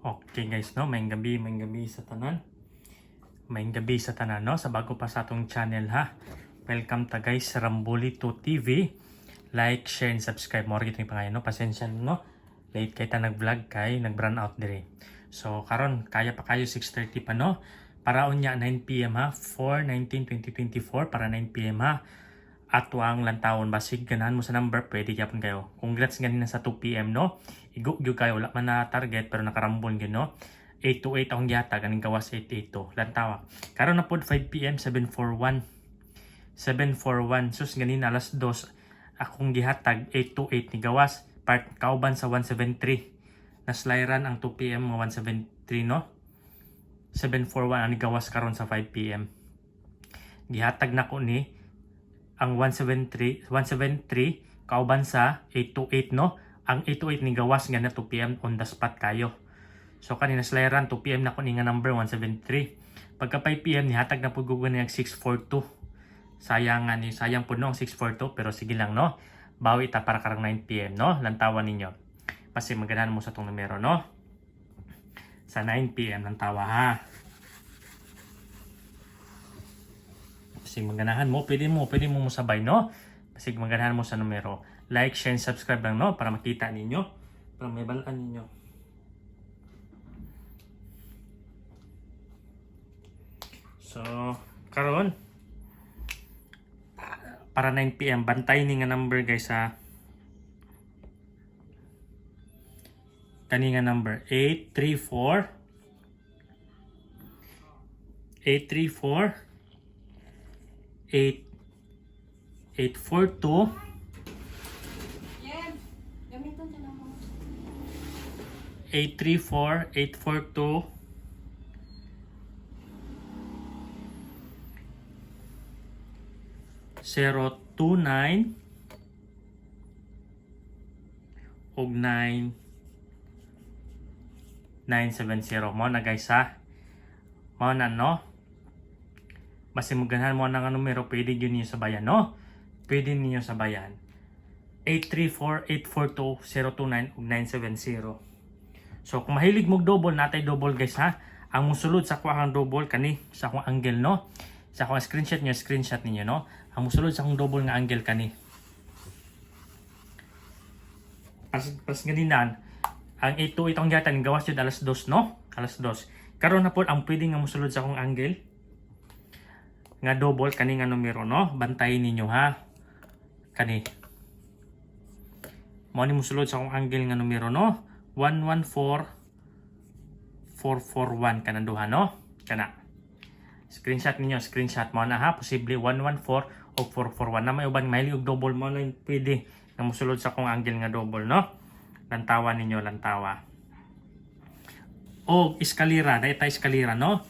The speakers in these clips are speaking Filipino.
Okay guys, no, may gabi sa tanan. May gabi sa tanan, no, sa bago pa sa atong channel ha. Welcome ta guys sa Rambulito TV. Like, share, and subscribe. More gito yung pangayon, no. Pasensya no. Late kay ta nag-vlog kay nag-brand out dire. So karon kaya pa kayo 6:30 pa no. Paraon niya 9 PM ha. 4/19/2024 para 9 PM ha. Ato ang lantawon basig ganahan mo sa number pwede gyapon kayo. Congrats ganina sa 2 PM no. Igugyo kayo wala man na target pero nakarambol gyud no. 828 akong gihata ganing gawas 882 lantawa. Karon na pod 5 PM 741 sus ganina alas 2 akong gihatag 828 ni gawas part kauban sa 173. Naslairan ang 2 PM mga 173 no. 741 ang gawas karon sa 5 PM. Gihatag nako ni ang 173 kauban sa 828 no. Ang 828 ni gawas nga na 2 PM on the spot kayo. So kanina slairan 2 PM na ko ni nga number 173. Pagka 5 PM ni hatag na pud gugon ni 642. Sayang po no 642 pero sige lang no. Bawi ta para karang 9 PM no. Lantawan ninyo. Kasi maganahan mo sa tong numero no. Sa 9 PM lantawa ha. Kasi maganahan mo, pwede mo sabay no. Kasi maganahan mo sa numero. Like, share, and subscribe lang no para makita ninyo. Para may balaan ninyo. So, karon para 9 PM bantay ni nga number guys ha. Kani nga number 834 842 834 842 029 ug 9970 mo na guys ha. Mo na no. Basta mo ganahan mo na nga numero, pwede yun niyo sabayan, no? Pwede niyo sabayan. 834-842-029 ug 970. So, kung mahilig mo double, natay double guys, ha? Ang musulod sa akong double, kani, sa akong angle, no? Sa akong screenshot ninyo, no? Ang musulod sa akong double nga angle, kani. Pas ganinan, ang 828 ang gatan, gawas yun alas 2, no? Alas 2. Karon na po, ang pwede nga musulod sa akong angle, nga double kani nga numero no, bantayin ninyo ha. Kani mo ni musulod sa akong angle nga numero no, 114441 kana duha no. Kana screenshot ninyo, screenshot mo na ha. Posible 114 o 441 na may uban mahilig og double mo na pwede nga musulod sa akong angle nga double no. Lantawa ninyo, lantawa o eskalera, dahil tayo eskalera no.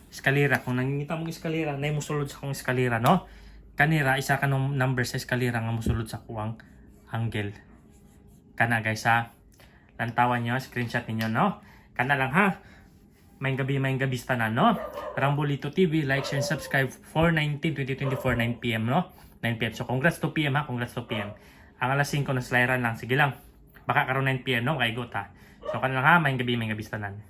Eskalera, kung nangingita mong eskalera na musulod sa akong eskalera no, kanira isa ka ng number sa eskalera nga musulod sa kuwang angle. Kana guys ha, lantawan nyo, screenshot niyo no. Kana lang ha. May gabi tanan no. Rambulito TV, like, share, and subscribe. 4/19/2024 9 PM no. 9 PM. So congrats 2 PM ha, congrats 2 PM. Ang alas 5 na slairan lang, sige lang. Baka karon 9 PM no, kay gota. So kana lang ha, may gabi tanan.